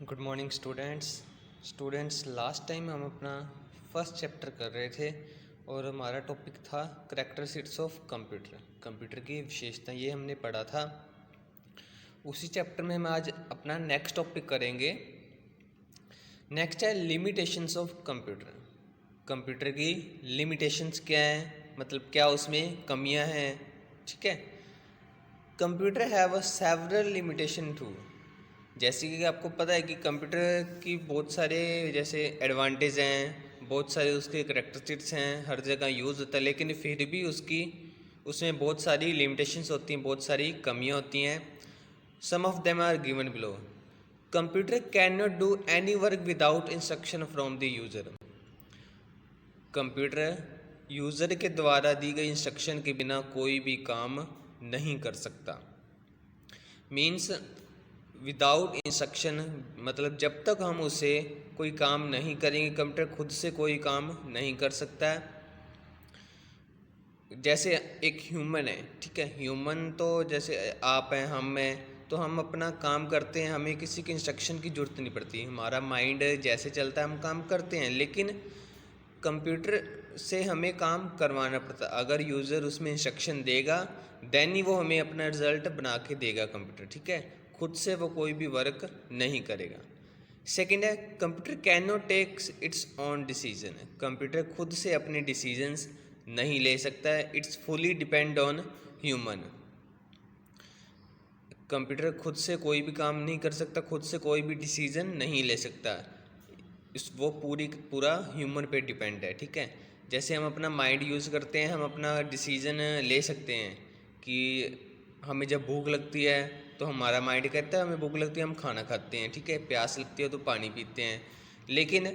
Good morning students last time हम अपना first chapter कर रहे थे और हमारा टॉपिक था करैक्टरिस्टिक्स ऑफ कंप्यूटर की विशेषता, ये हमने पढ़ा था। उसी चैप्टर में हम आज अपना नेक्स्ट टॉपिक करेंगे। नेक्स्ट है लिमिटेशंस ऑफ कंप्यूटर की लिमिटेशंस क्या हैं, मतलब क्या उसमें कमियां हैं। ठीक है, computer have a several limitation too. जैसे कि आपको पता है कि कंप्यूटर की बहुत सारे जैसे एडवांटेज हैं, बहुत सारे उसके करैक्टरिस्टिक्स हैं, हर जगह यूज़ होता है, लेकिन फिर भी उसमें बहुत सारी लिमिटेशंस होती हैं, बहुत सारी कमियां होती हैं। Some of them are given below. Computer can not do any work without instruction from the user. Computer user के द्वारा दी गई इंस्ट्रक्शन के बिना कोई भी काम नहीं कर सकता। मीन्स विदाउट इंस्ट्रक्शन मतलब जब तक हम उसे कोई काम नहीं करेंगे, कंप्यूटर खुद से कोई काम नहीं कर सकता है। जैसे एक ह्यूमन है, ठीक है, ह्यूमन तो जैसे आप हैं, हम हैं, तो हम अपना काम करते हैं, हमें किसी की इंस्ट्रक्शन की ज़रूरत नहीं पड़ती। हमारा माइंड जैसे चलता है हम काम करते हैं, लेकिन कंप्यूटर से हमें काम करवाना पड़ता है। अगर यूज़र उसमें इंस्ट्रक्शन देगा देन ही वो हमें अपना रिज़ल्ट बना के देगा कंप्यूटर। ठीक है, खुद से वो कोई भी वर्क नहीं करेगा। सेकंड है, computer can not take its own decision. Computer खुद से अपने डिसीजंस नहीं ले सकता है। It's fully depend on human. Computer खुद से कोई भी काम नहीं कर सकता, खुद से कोई भी डिसीजन नहीं ले सकता। वो पूरा ह्यूमन पे डिपेंड है। ठीक है, जैसे हम अपना माइंड यूज़ करते हैं, हम अपना डिसीजन ले सकते हैं कि हमें जब भूख लगती है तो हमारा माइंड कहता है हमें भूख लगती है, हम खाना खाते हैं। ठीक है, प्यास लगती है तो पानी पीते हैं। लेकिन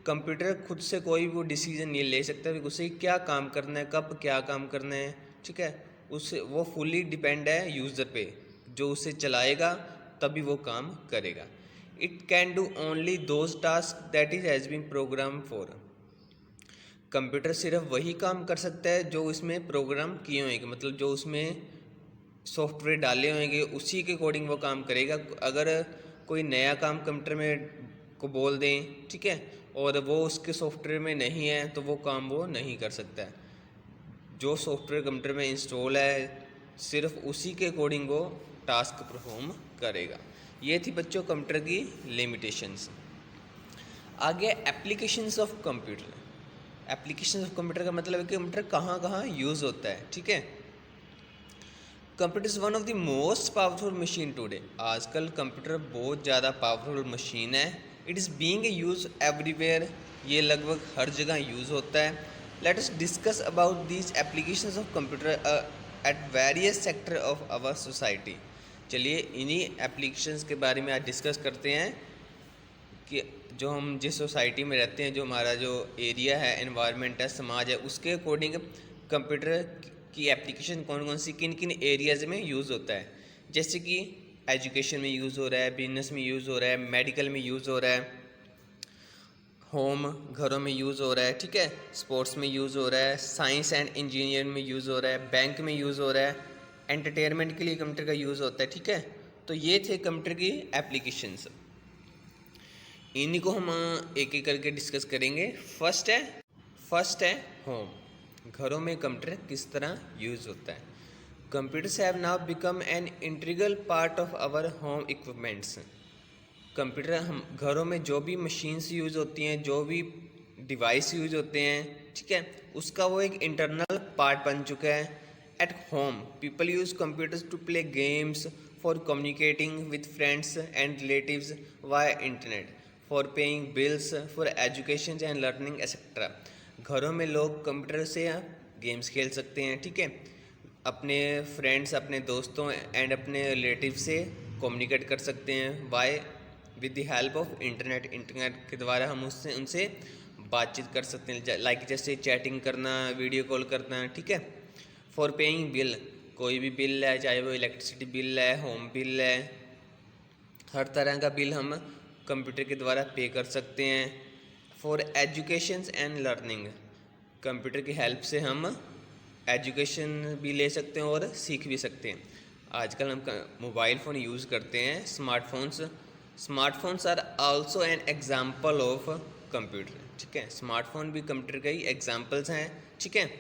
कंप्यूटर खुद से कोई वो डिसीजन नहीं ले सकता कि उसे क्या काम करना है, कब क्या काम करना है। ठीक है, उससे वो फुली डिपेंड है यूज़र पे, जो उसे चलाएगा तभी वो काम करेगा। It can do only those task that is has been program for. Computer सिर्फ वही काम कर सकता है जो उसमें प्रोग्राम किए होंगे, मतलब जो उसमें सॉफ्टवेयर डाले होंगे उसी के अकॉर्डिंग वो काम करेगा। अगर कोई नया काम कंप्यूटर में को बोल दें, ठीक है, और वो उसके सॉफ्टवेयर में नहीं है तो वो काम वो नहीं कर सकता है। जो सॉफ्टवेयर कंप्यूटर में इंस्टॉल है सिर्फ उसी के अकॉर्डिंग वो टास्क परफॉर्म करेगा। ये थी बच्चों कंप्यूटर की लिमिटेशंस। आगे applications of computer. Applications of computer का मतलब है कि कंप्यूटर कहाँ कहाँ यूज़ होता है। ठीक है, computer is one of the most powerful machine today. आजकल कंप्यूटर बहुत ज़्यादा पावरफुल मशीन है। It is being use everywhere. ये लगभग हर जगह यूज़ होता है। Let us discuss about these applications of computer at various sector of our society. चलिए इन्हीं एप्लीकेशंस के बारे में आज डिस्कस करते हैं कि जो हम जिस सोसाइटी में रहते हैं, जो हमारा जो एरिया है, एनवायरनमेंट है, समाज है, उसके अकॉर्डिंग कंप्यूटर की एप्लीकेशन कौन कौन सी किन किन एरियाज़ में यूज़ होता है। जैसे कि एजुकेशन में यूज़ हो रहा है, बिजनेस में यूज़ हो रहा है, मेडिकल में यूज़ हो रहा है, होम घरों में यूज़ हो रहा है। ठीक है, स्पोर्ट्स में यूज़ हो रहा है, साइंस एंड इंजीनियरिंग में यूज़ हो रहा है, बैंक में यूज़ हो रहा है, एंटरटेनमेंट के लिए कंप्यूटर का यूज़ होता है। ठीक है, तो ये थे कंप्यूटर की एप्लीकेशंस। इन्हीं को हम एक एक करके डिस्कस करेंगे। फर्स्ट है होम। घरों में कंप्यूटर किस तरह यूज़ होता है। Computers have now become an integral part of our home equipments. Computer हम घरों में जो भी मशीन्स यूज़ होती हैं, जो भी डिवाइस यूज़ होते हैं, ठीक है, उसका वो एक इंटरनल पार्ट बन चुका है। At home people use computers to play games, for communicating with friends and relatives via internet, for paying bills, for education and learning etcetera. घरों में लोग कंप्यूटर से गेम्स खेल सकते हैं, ठीक है, अपने फ्रेंड्स, अपने दोस्तों एंड अपने रिलेटिव से कम्युनिकेट कर सकते हैं via with the help of internet. Internet के द्वारा हम उनसे बातचीत कर सकते हैं, लाइक जैसे चैटिंग करना, वीडियो कॉल करना। ठीक है, फॉर पेइंग बिल, कोई भी बिल है, चाहे वो इलेक्ट्रिसिटी बिल है, होम बिल है, हर तरह का बिल हम कंप्यूटर के द्वारा पे कर सकते हैं। For education and learning, computer की हेल्प से हम एजुकेशन भी ले सकते हैं और सीख भी सकते हैं। आजकल हम मोबाइल फ़ोन यूज़ करते हैं, smartphones, smartphones are also an example of computer, ठीक है, स्मार्टफोन भी कंप्यूटर का ही एग्जाम्पल्स हैं, ठीक है।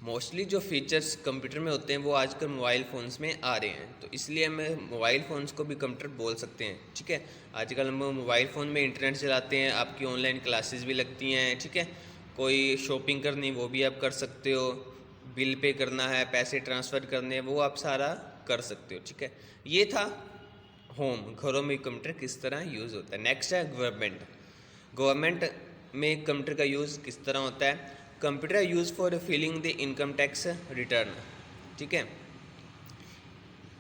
मोस्टली जो फीचर्स कंप्यूटर में होते हैं वो आजकल मोबाइल फ़ोन्स में आ रहे हैं, तो इसलिए हमें मोबाइल फ़ोन्स को भी कंप्यूटर बोल सकते हैं, ठीक है। आजकल हम मोबाइल फ़ोन में इंटरनेट चलाते हैं, आपकी ऑनलाइन क्लासेस भी लगती हैं, ठीक है। कोई शॉपिंग करनी वो भी आप कर सकते हो, बिल पे करना है, पैसे ट्रांसफ़र करने हैं, वो आप सारा कर सकते हो, ठीक है। ये था होम, घरों में कंप्यूटर किस तरह यूज़ होता है। नेक्स्ट है गवर्नमेंट। गवर्नमेंट में कंप्यूटर का यूज़ किस तरह होता है। Computer use for filling the income tax return, ठीक है,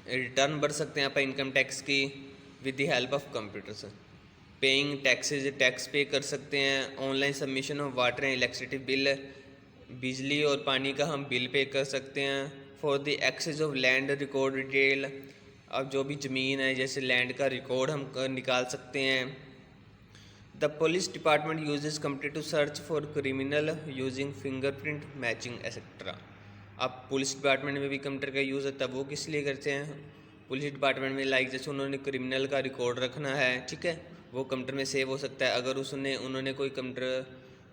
रिटर्न भर सकते हैं आप इनकम टैक्स की with the help of computers. Paying taxes, tax pay कर सकते हैं। Online submission of water and electricity bill, बिजली और पानी का हम बिल पे कर सकते हैं। For the access of land record detail, अब जो भी ज़मीन है जैसे लैंड का रिकॉर्ड हम निकाल सकते हैं। The police department uses computer to search for criminal using fingerprint matching etcetera. अब पुलिस डिपार्टमेंट में भी कंप्यूटर का यूज़ होता है, वो किस लिए करते हैं। पुलिस डिपार्टमेंट में लाइक जैसे उन्होंने क्रिमिनल का रिकॉर्ड रखना है, ठीक है, वो कंप्यूटर में सेव हो सकता है। अगर उन्होंने कोई कंप्यूटर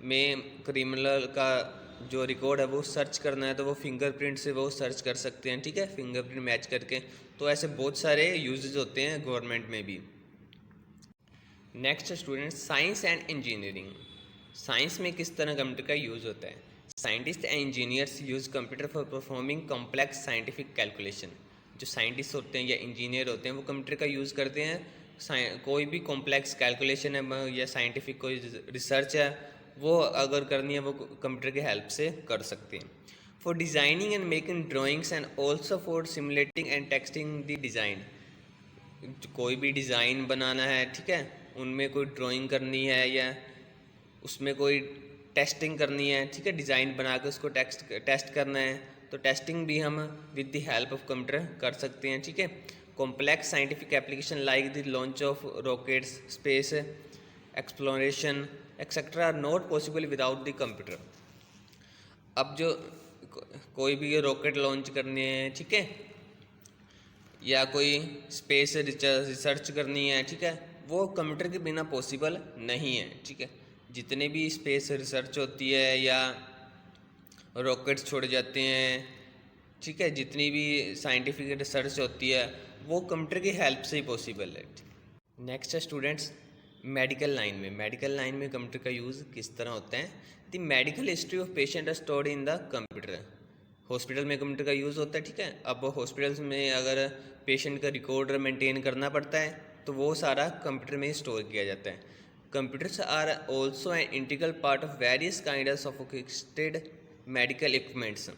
में क्रिमिनल का जो रिकॉर्ड है वो सर्च करना है तो वो फिंगरप्रिंट से वो सर्च कर सकते हैं, ठीक है, फिंगरप्रिंट मैच करके। तो ऐसे बहुत सारे यूजेस होते हैं गवर्नमेंट में भी। Next student, science and engineering. Science में किस तरह कंप्यूटर का यूज़ होता है। Scientist and engineers use computer for performing complex scientific calculation. जो साइंटिस्ट होते हैं या इंजीनियर होते हैं वो कंप्यूटर का यूज़ करते हैं कोई भी कॉम्प्लेक्स कैलकुलेशन है या साइंटिफिक कोई रिसर्च है वो अगर करनी है वो कंप्यूटर के हेल्प से कर सकते हैं। For designing and making drawings and also for simulating and texting the design. कोई भी डिज़ाइन बनाना है, ठीक है, उनमें कोई ड्राइंग करनी है या उसमें कोई टेस्टिंग करनी है, ठीक है, डिज़ाइन बना के उसको टेस्ट करना है तो टेस्टिंग भी हम with the help of computer कर सकते हैं, ठीक है। Complex scientific application like the launch of rockets, space exploration etcetera are not possible without the computer. अब जो कोई भी रॉकेट लॉन्च करनी है, ठीक है, या कोई स्पेस रिसर्च करनी है, ठीक है, वो कंप्यूटर के बिना पॉसिबल नहीं है, ठीक है। जितने भी स्पेस रिसर्च होती है या रॉकेट्स छोड़े जाते हैं, ठीक है, जितनी भी साइंटिफिक रिसर्च होती है वो कंप्यूटर की हेल्प से ही पॉसिबल है। नेक्स्ट है स्टूडेंट्स, मेडिकल लाइन में। मेडिकल लाइन में कंप्यूटर का यूज़ किस तरह होता है। The medical history of patient are stored in the computer. Hospital में कंप्यूटर का यूज़ होता है, ठीक है। अब हॉस्पिटल्स में अगर पेशेंट का रिकॉर्ड मेंटेन करना पड़ता है तो वो सारा कंप्यूटर में ही स्टोर किया जाता है। Computers are also an integral part of various kind of sophisticated medical equipments.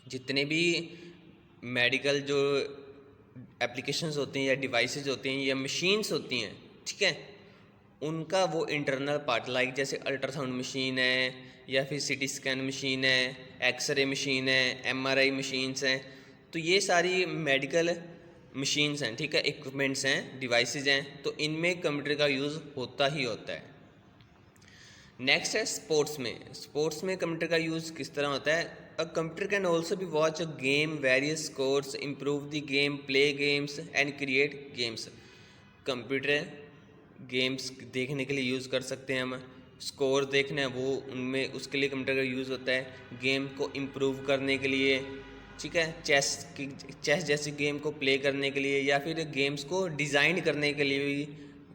जितने भी मेडिकल जो एप्लीकेशंस होती हैं या डिवाइसेस होती हैं या मशीन्स होती हैं, ठीक है, उनका वो इंटरनल पार्ट लाइक जैसे अल्ट्रासाउंड मशीन है या फिर सीटी स्कैन मशीन है, एक्सरे मशीन है, एमआरआई मशीन्स हैं, तो ये सारी मेडिकल मशीन्स हैं, ठीक है, इक्विपमेंट्स हैं, डिवाइसेस हैं, तो इनमें कंप्यूटर का यूज़ होता ही होता है। नेक्स्ट है स्पोर्ट्स में। स्पोर्ट्स में कंप्यूटर का यूज़ किस तरह होता है। A computer can also be watch a game, various scores, improve the game, play games and create games. Computer games देखने के लिए यूज़ कर सकते हैं हम, स्कोर देखना है वो उनमें उसके लिए कंप्यूटर का यूज़ होता है, गेम को इम्प्रूव करने के लिए, ठीक है, चेस जैसी गेम को प्ले करने के लिए या फिर गेम्स को डिज़ाइन करने के लिए भी,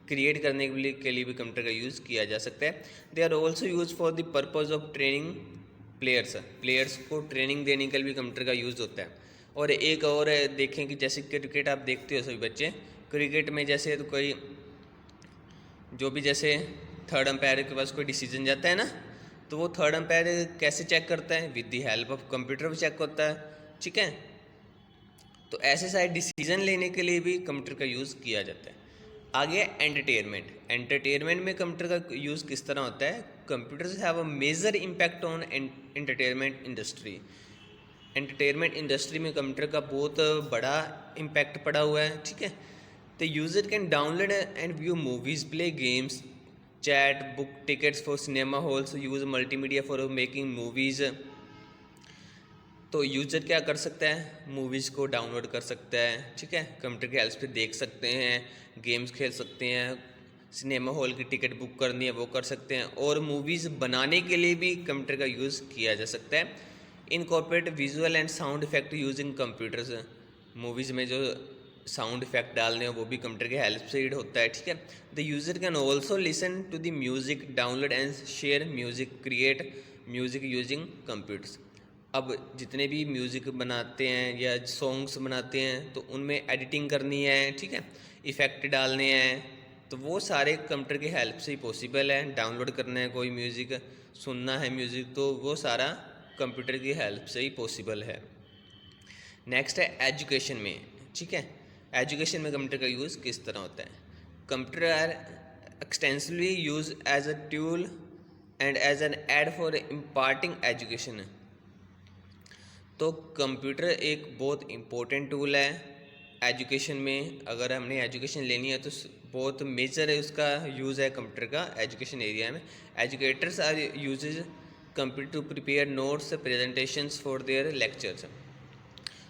क्रिएट करने के लिए भी कंप्यूटर का यूज़ किया जा सकता है। They are also use for the purpose of training players को ट्रेनिंग देने के लिए भी कंप्यूटर का यूज़ होता है। और एक और देखें कि जैसे क्रिकेट आप देखते हो सभी बच्चे, क्रिकेट में जैसे तो कोई जो भी जैसे थर्ड अंपायर के पास कोई डिसीजन जाता है ना, तो वो थर्ड अंपायर कैसे चेक करता है, with the help of computer भी चेक होता है, ठीक है। तो ऐसे सारे डिसीजन लेने के लिए भी कंप्यूटर का यूज़ किया जाता है। आगे एंटरटेनमेंट। एंटरटेनमेंट में कंप्यूटर का यूज़ किस तरह होता है। Computers have a major impact on entertainment industry. Entertainment industry में कंप्यूटर का बहुत बड़ा इम्पैक्ट पड़ा हुआ है, ठीक है। The user can download and view movies, play games, chat, book tickets for cinema halls, use multimedia for making movies. तो यूज़र क्या कर सकता है, मूवीज़ को डाउनलोड कर सकता है, ठीक है, कंप्यूटर की हेल्प से देख सकते हैं, गेम्स खेल सकते हैं, सिनेमा हॉल की टिकट बुक करनी है वो कर सकते हैं, और मूवीज़ बनाने के लिए भी कंप्यूटर का यूज़ किया जा सकता है। Incorporate visual and sound effect using computers, movies में जो साउंड इफेक्ट डालने हैं वो भी कंप्यूटर की हेल्प से ही होता है, ठीक है। The user can also listen to the music, download and share music, create music using computers. अब जितने भी म्यूज़िक बनाते हैं या सॉन्ग्स बनाते हैं तो उनमें एडिटिंग करनी है, ठीक है, इफ़ेक्ट डालने हैं, तो वो सारे कंप्यूटर की हेल्प से ही पॉसिबल है। डाउनलोड करना है कोई म्यूज़िक, सुनना है म्यूज़िक, तो वो सारा कंप्यूटर की हेल्प से ही पॉसिबल है। नेक्स्ट है एजुकेशन में, ठीक है, एजुकेशन में कंप्यूटर का यूज़ किस तरह होता है। Computer are extensively use as a tool and as an aid for imparting education. तो कंप्यूटर एक बहुत इम्पोर्टेंट टूल है एजुकेशन में। अगर हमने एजुकेशन लेनी है तो बहुत मेजर है उसका यूज़ है कंप्यूटर का एजुकेशन एरिया में। Educators are uses computer to prepare notes, presentations for their lectures.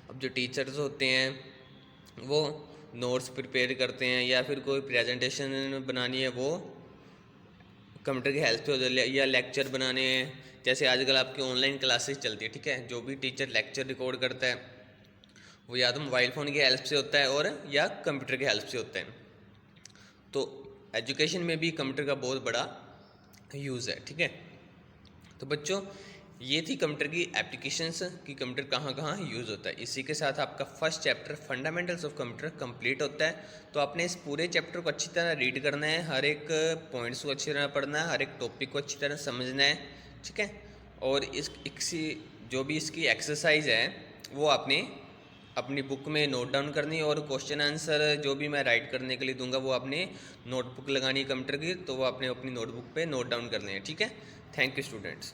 अब जो टीचर्स होते हैं वो नोट्स प्रिपेयर करते हैं या फिर कोई प्रेजेंटेशन बनानी है वो कंप्यूटर की हेल्प से हो जाए, या लेक्चर बनाने हैं, जैसे आजकल आपकी ऑनलाइन क्लासेस चलती है, ठीक है, जो भी टीचर लेक्चर रिकॉर्ड करता है वो या तो मोबाइल फ़ोन की हेल्प से होता है और या कंप्यूटर की हेल्प से होता है। तो एजुकेशन में भी कंप्यूटर का बहुत बड़ा यूज़ है, ठीक है। तो बच्चों ये थी कंप्यूटर की एप्लीकेशंस कि कंप्यूटर कहाँ कहाँ यूज़ होता है। इसी के साथ आपका first chapter fundamentals of computer complete होता है। तो आपने इस पूरे चैप्टर को अच्छी तरह रीड करना है, हर एक पॉइंट्स को अच्छी तरह पढ़ना है, हर एक टॉपिक को अच्छी तरह समझना है, ठीक है। और इसी जो भी इसकी एक्सरसाइज है वो आपने अपनी बुक में नोट डाउन करनी है, और क्वेश्चन आंसर जो भी मैं राइट करने के लिए दूंगा वो आपने नोटबुक लगानी है कंप्यूटर की, तो वो आपने अपनी नोटबुक पे नोट डाउन करने हैं, ठीक है। Thank you students.